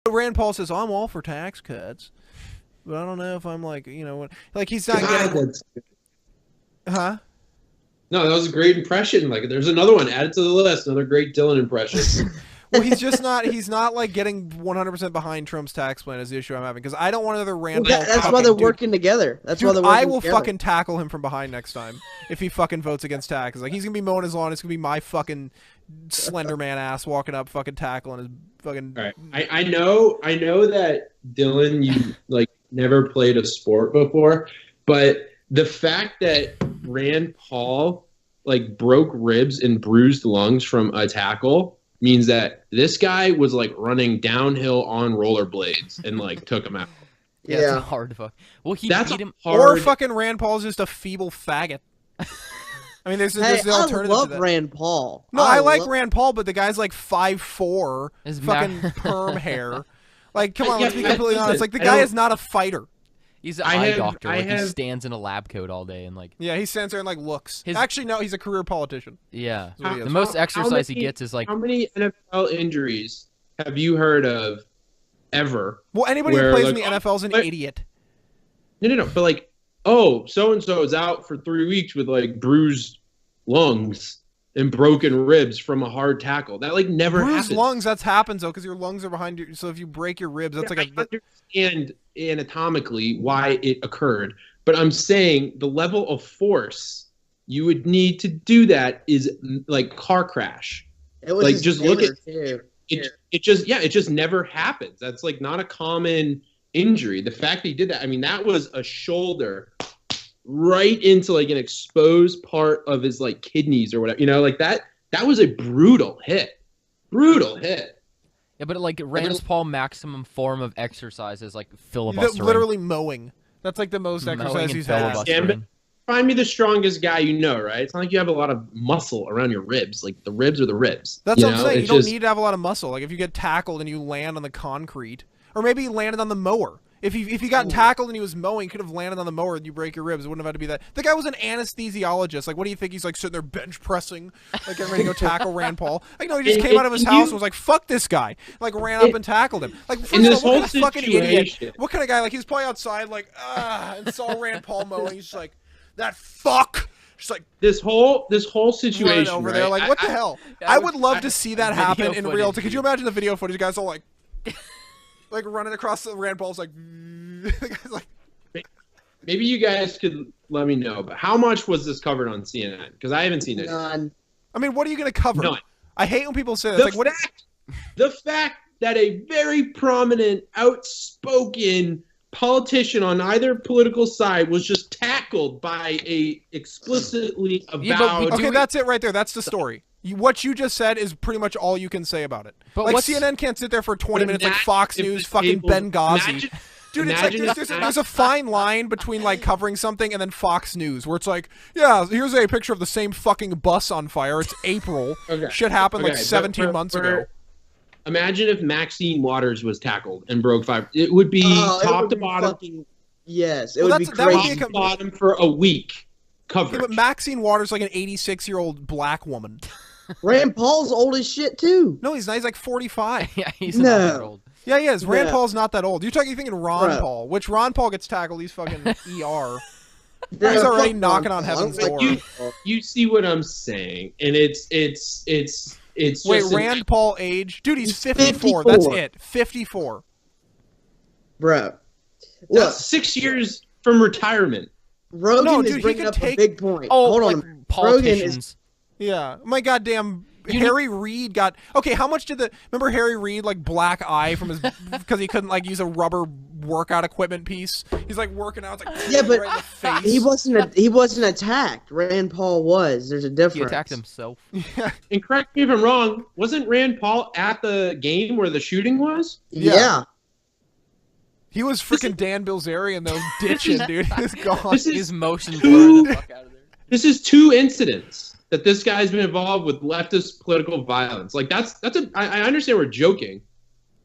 Rand Paul says, I'm all for tax cuts, but I don't know if I'm like, like he's not getting... Huh? No, that was a great impression. Like, there's another one. Add it to the list. Another great Dylan impression. Well, he's not like getting 100% behind Trump's tax plan is the issue I'm having, because I don't want another Rand Paul. That's why they're working together. That's why they're working I will together. fucking tackle him from behind next time if he fucking votes against taxes. Like, he's gonna be mowing his lawn. It's gonna be my fucking Slender Man ass walking up, fucking tackling his fucking. All right. I know that Dylan, you like never played a sport before, but the fact that Rand Paul like broke ribs and bruised lungs from a tackle means that this guy was like running downhill on rollerblades and like took him out. Yeah, it's hard to fuck. Well, he That's beat him. Or fucking Rand Paul's just a feeble faggot. I mean, there's the alternative I love to that. Rand Paul. No, I like Rand Paul, but the guy's like 5'4", His fucking perm hair. Like, come on, let's be Yeah, completely listen, honest. Like, the I guy don't- is not a fighter. He's an I eye have- doctor. I Like, he have- stands in a lab coat all day and like. Yeah, he stands there and like looks. Actually, no, he's a career politician. Yeah, what he is. the most exercise he many- gets is like. How many NFL injuries have you heard of ever? Well, anybody who where, plays like, in the NFL is an idiot. No. But like, oh, so and so is out for 3 weeks with like bruised lungs and broken ribs from a hard tackle. That like never Bruised happens. lungs, that happens though, because your lungs are behind you. So if you break your ribs, that's like I understand anatomically why it occurred, but I'm saying the level of force you would need to do that is like car crash. It was Like, his just look neighbor, at- too. It just never happens. That's like not a common injury. The fact that he did that, I mean, that was a shoulder right into like an exposed part of his like kidneys or whatever. Like that was a brutal hit. Yeah, but like Rand Paul maximum form of exercise is like filibustering. literally mowing. That's like the most Mowing exercise and he's had. filibustering. Yeah, but find me the strongest guy you know, right? It's not like you have a lot of muscle around your ribs. Like the ribs are the ribs. That's what I'm know? saying. You It's don't just- need to have a lot of muscle. Like if you get tackled and you land on the concrete, or maybe you landed on the mower. If he got tackled and he was mowing, he could have landed on the mower and you break your ribs. It wouldn't have had to be that. The guy was an anesthesiologist. Like, what do you think? He's like sitting there bench pressing, like getting ready to go tackle Rand Paul. Like, no, he just came out of his house and was like, "Fuck this guy!" Like, ran up and tackled him. Like, first in of this all, what whole kind of fucking idiot? situation- What kind of guy? Like, he was probably outside, like, and saw Rand Paul mowing. He's just like, "That fuck." Just like This whole running situation over right? there, like, what the hell? I would love to see that video happen in real. footage. Could you imagine the video footage? Guys all like, like running across the Rand Paul's like, the guy's like, Maybe you guys could let me know, but how much was this covered on CNN? Because I haven't seen it. None. I mean, what are you going to cover? None. I hate when people say that. The It's like, what? fact that a very prominent, outspoken politician on either political side was just tackled by a explicitly Yeah, but avowed. Okay, that's it right there. That's the story. What you just said is pretty much all you can say about it. But Like, what's- CNN can't sit there for 20 But minutes like imagine Fox if News, the fucking tables- Benghazi. imagine- Dude, it's like imagine there's a fine line between like covering something and then Fox News, where it's like, yeah, here's a picture of the same fucking bus on fire. It's April. Okay. Shit happened like Okay, 17 but months ago. Imagine if Maxine Waters was tackled and broke 5. It would be Oh, it top would to be bottom, fucking- yes, it Well, would be that would be crazy. a top to bottom for a week Yeah, coverage. but Maxine Waters like an 86-year-old black woman. Rand Paul's old as shit too. No, he's not. He's like 45. Yeah, he's No. not that old. Yeah, he is. Rand Yeah. Paul's not that old. You're thinking Ron Right. Paul, which Ron Paul gets tackled. He's fucking ER. Yeah, He's already fuck knocking Rand on Paul. heaven's I don't door. like Paul. You see what I'm saying, and it's Wait, just an- Rand Paul age? Dude, he's He's 54. 54. That's it. 54. Bro. that's Look, 6 years from retirement. Rogan No, is dude, he bringing could up take- a big point. Oh, Hold like on. a minute. politicians. Yeah. My goddamn Harry Reid got... Okay, how much did the... Remember Harry Reid, like, black eye from his... Because he couldn't, like, use a rubber workout equipment piece? He's, like, working out. It's like, Yeah, but right in the face. he wasn't attacked. Rand Paul was. There's a difference. He attacked himself. And correct me if I'm wrong, wasn't Rand Paul at the game where the shooting was? Yeah. He was freaking Dan Bilzerian, though, ditching, dude. He's gone. This is He's motion blurring the fuck out of there. This is 2 incidents that this guy's been involved with leftist political violence. Like I understand we're joking,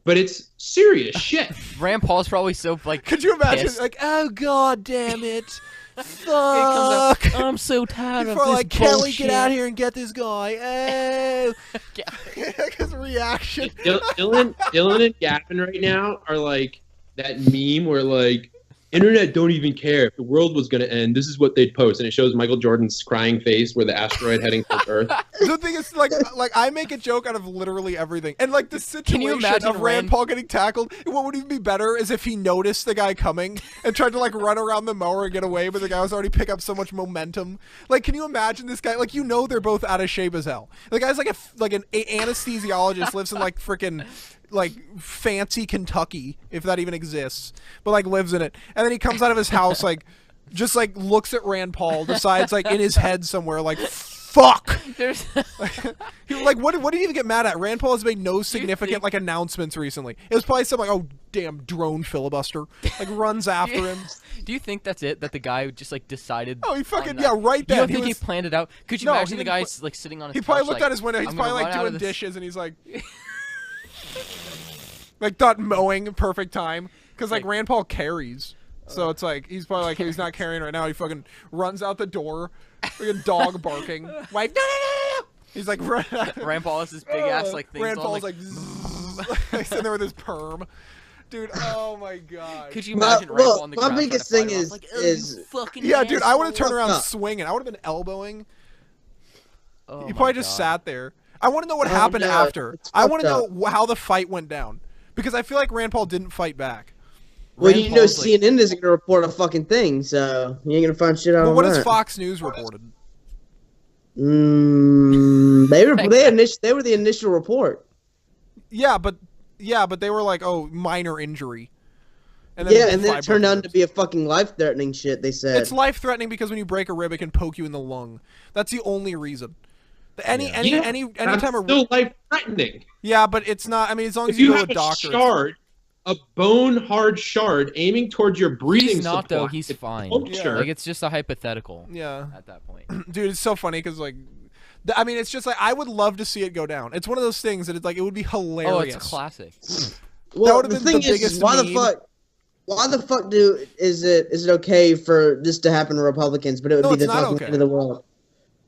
but it's serious shit. Rand Paul's probably so like. Could you imagine? pissed. Like, oh god damn it! He comes up, Fuck! I'm so tired He's of probably this like, Kelly, bullshit. get out here and get this guy. Oh, his reaction. Dylan and Gavin right now are like that meme where like internet don't even care if the world was gonna end. This is what they'd post, and it shows Michael Jordan's crying face where the asteroid heading towards Earth. The thing is, like I make a joke out of literally everything, and like the situation you imagine of Rand Paul getting tackled. What would even be better is if he noticed the guy coming and tried to like run around the mower and get away, but the guy was already pick up so much momentum. Like, can you imagine this guy? Like, you know, they're both out of shape as hell. The guy's like an anesthesiologist, lives in like freaking like fancy Kentucky, if that even exists, but like lives in it, and then he comes out of his house like just like looks at Rand Paul, decides like in his head somewhere like fuck. There's Like what did he even get mad at? Rand Paul has made no significant like announcements recently. It was probably something like, oh damn, drone filibuster, like runs after him. Do you think that's it? That the guy just like decided? Oh, he fucking on that? yeah, right You then. don't think he planned it out? Could you No, imagine he the didn't guy like sitting on his He couch, probably looked like, out his window. He's I'm probably gonna like run out doing of this- dishes, and he's like, like thought mowing, perfect time, because like Rand Paul carries. So it's like he's probably like he's not carrying right now. He fucking runs out the door, like a dog barking. Wife, no. He's like Rand Paul has this big ass like thing. Rand on, Paul's like, like sitting there with his perm. Dude, oh my god. Could you imagine Rand Paul on the my ground? biggest trying to thing fight him off? is- Like, "Oh, is- you fucking Yeah, dude, I would have asshole." turned around up. swinging. I would have been elbowing. Oh He my probably just God. sat there. I want to know what Oh, happened no, after. it's I want to fucked know how the fight went down, because I feel like Rand Paul didn't fight back. Well, Rand you know, Paul's, like- CNN isn't gonna report a fucking thing, so you ain't gonna find shit out But on what that. has Fox News reported? They were the initial report. Yeah, but they were like, oh, minor injury. And Yeah, and then five it turned broken out to ribs. be a fucking life-threatening shit. They said. It's life-threatening because when you break a rib, it can poke you in the lung. That's the only reason. Anytime That's still life-threatening. yeah, but it's not. I mean, as long as If you go to have a doctor. a bone-hard shard aiming towards your breathing He's not supply, though. He's it's fine. puncture. Like it's just a hypothetical. Yeah, At that point. dude, it's so funny because like, I mean, it's just like I would love to see it go down. It's one of those things that it's like it would be hilarious. Oh, it's a classic. Well, would've the been thing the is, biggest why meme. the fuck? Why the fuck is it okay for this to happen to Republicans, but it would No, be it's the not fucking okay. end of the world?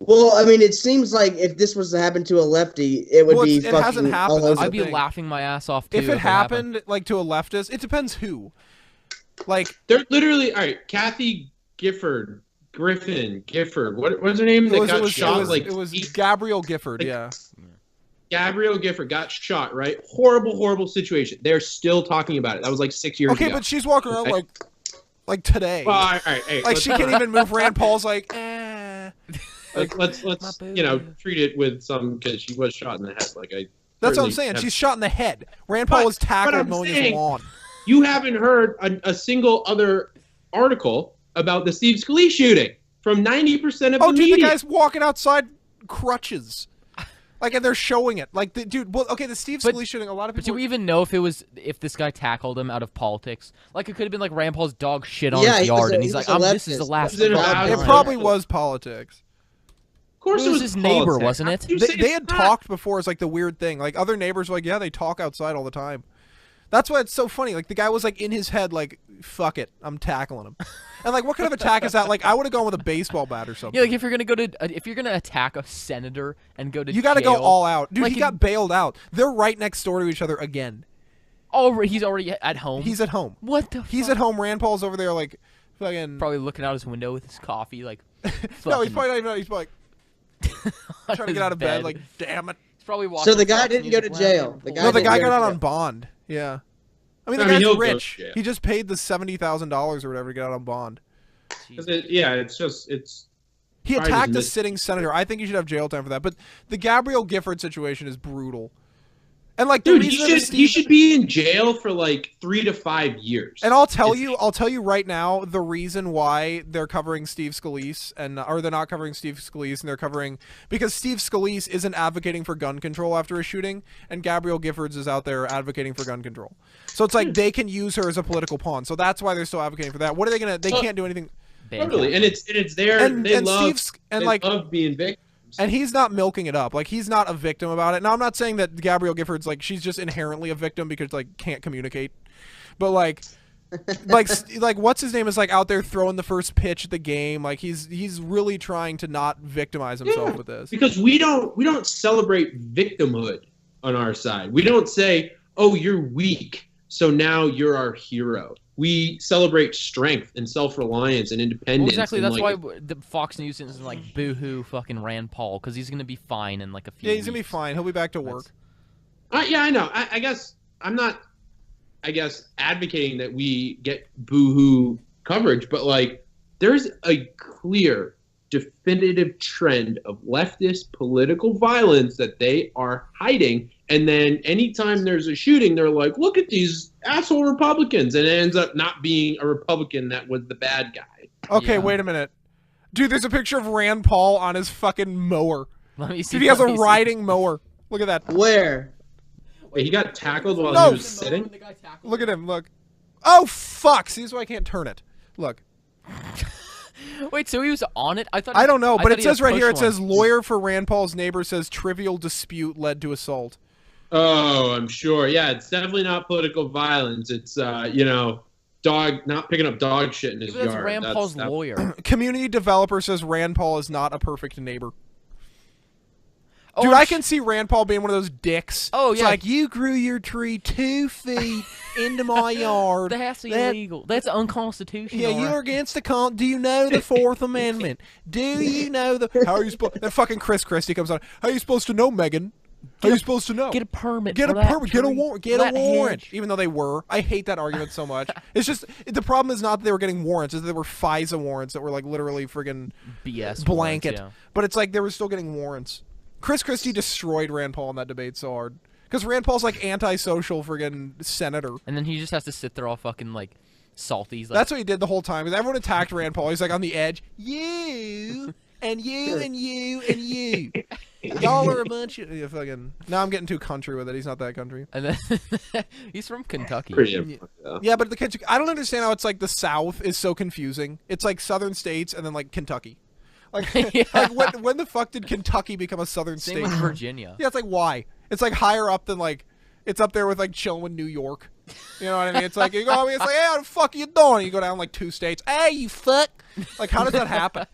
Well, I mean, it seems like if this was to happen to a lefty, it would Well, be it fucking hasn't happened, all over. that's I'd be thing. laughing my ass off too. If it happened like to a leftist, it depends who. Like, They're literally all right. Kathy Gifford. What was her name? That got shot. it was Gabrielle Gifford. like- Yeah. Gabrielle Gifford got shot. Right. Horrible situation. They're still talking about it. That was like 6 years Okay, ago. but she's walking around like today. Well, all right. Hey, Like let's- she can't even move. Rand Paul's like, eh. let's My treat it with some because she was shot in the head. Like I. That's what I'm certainly saying. have- She's shot in the head. Rand Paul But- was tackled but I'm mowing his saying- lawn. You haven't heard a single other article about the Steve Scalise shooting from 90% of Oh, the dude, media. the guy's walking outside crutches. Like, and they're showing it. Like, dude, well, okay, the Steve But- Scalise shooting, a lot of But people... do we even know if this guy tackled him out of politics? Like it could have been like Rand Paul's dog shit on Yeah, his he was yard, a- and he he's like, was a "This is the leftist. last." Was it fucking about- It time." probably was politics. Of course, It was his neighbor, politics. wasn't it? How could you They, say they it's had not? talked before. It's like the weird thing. Like, other neighbors were like, yeah, they talk outside all the time. That's why it's so funny. Like, the guy was like in his head, like, fuck it, I'm tackling him. And like, what kind of attack is that? Like, I would have gone with a baseball bat or something. Yeah, like if you're gonna attack a senator and go to You got to go jail- all out. Dude, Like, he got bailed out. They're right next door to each other again. Oh, he's already at home. He's at home. What the? He's fuck? at home. Rand Paul's over there, like, fucking... Probably looking out his window with his coffee, like. No, he's fucking probably not even... He's probably on like, trying to his get out of bed, like, damn it. He's probably watching So the guy Fox didn't News, go to like, jail. "Wow, The No, the didn't guy go got to out jail. on bond. Yeah. I mean, the I mean, guy's he'll go to rich. jail. He just paid the $70,000 or whatever to get out on bond. Jesus. It's He Probably attacked a just sitting senator. I think he should have jail time for that. But the Gabrielle Gifford situation is brutal. And like the dude. reason that He should be in jail for like 3 to 5 years. And I'll tell you right now the reason why they're covering Steve Scalise or they're not covering Steve Scalise and they're covering because Steve Scalise isn't advocating for gun control after a shooting and Gabrielle Giffords is out there advocating for gun control. So it's like they can use her as a political pawn. So that's why they're still advocating for that. They can't do anything. Ban Totally, Catholic. and it's there. And they love Steve's and they like love being victims. And he's not milking it up. Like, he's not a victim about it. Now, I'm not saying that Gabrielle Gifford's, like, she's just inherently a victim because, like, can't communicate. But, like, what's his name is, like, out there throwing the first pitch at the game. Like, he's really trying to not victimize himself with this. Because we don't celebrate victimhood on our side. We don't say, oh, you're weak, so now you're our hero. We celebrate strength and self-reliance and independence. Well, exactly. And That's like, why the Fox News isn't like boo-hoo fucking Rand Paul, because he's gonna be fine in like a few. Yeah, he's gonna be weeks. fine. He'll be back to work. yeah, I know. I guess I'm not. I guess advocating that we get boo-hoo coverage, but like there's a clear, definitive trend of leftist political violence that they are hiding. And then anytime there's a shooting, they're like, look at these asshole Republicans. And it ends up not being a Republican that was the bad guy. Okay, Yeah. wait a minute. Dude, there's a picture of Rand Paul on his fucking mower. Let me see. Dude, he has a let me see. riding mower. Look at that. Where? Wait, he got tackled while No. he was sitting? Look at him. Look. Oh, fuck. See, this is why I can't turn it. Look. Wait, so he was on it? I don't know, but thought it he says had right here, it push says, one. lawyer for Rand Paul's neighbor says trivial dispute led to assault. Oh, I'm sure. Yeah, it's definitely not political violence. It's, dog not picking up dog shit in his Maybe that's yard. Rand Paul's lawyer. Community developer says Rand Paul is not a perfect neighbor. Oh, Dude, I'm I can see Rand Paul being one of those dicks. Oh, It's yeah. like, you grew your tree 2 feet into my yard. That's That- illegal. That's unconstitutional. Yeah, you're against the do you know the Fourth Amendment? Do you know the? How are you supposed? That fucking Chris Christie comes on. How are you supposed to know, Megan? How are you supposed to know? Get a permit. Get for a that permit. Get a tree, warrant. Get that a warrant. hedge. Even though they were, I hate that argument so much. It's just the problem is not that they were getting warrants; is that they were FISA warrants that were like literally friggin' BS blanket. warrants, But it's like they were still getting warrants. Chris Christie destroyed Rand Paul in that debate so hard because Rand Paul's like antisocial friggin' senator. And then he just has to sit there all fucking like salty. He's like, That's what he did the whole time. 'Cause everyone attacked Rand Paul. He's like on the edge. You and you and you and you. Y'all are a bunch of fucking. Now I'm getting too country with it. He's not that country. and then he's from Kentucky. Pretty Yeah, but I don't understand how it's like the South is so confusing. It's like southern states and then like Kentucky. Like, Yeah. like when the fuck did Kentucky become a southern Same state? with Virginia. Yeah, it's like why? It's like higher up than like it's up there with like chilling with New York. You know what I mean? It's like you go. It's like, hey, how the fuck you doing? You go down like 2 states. Hey, you fuck. Like, how does that happen?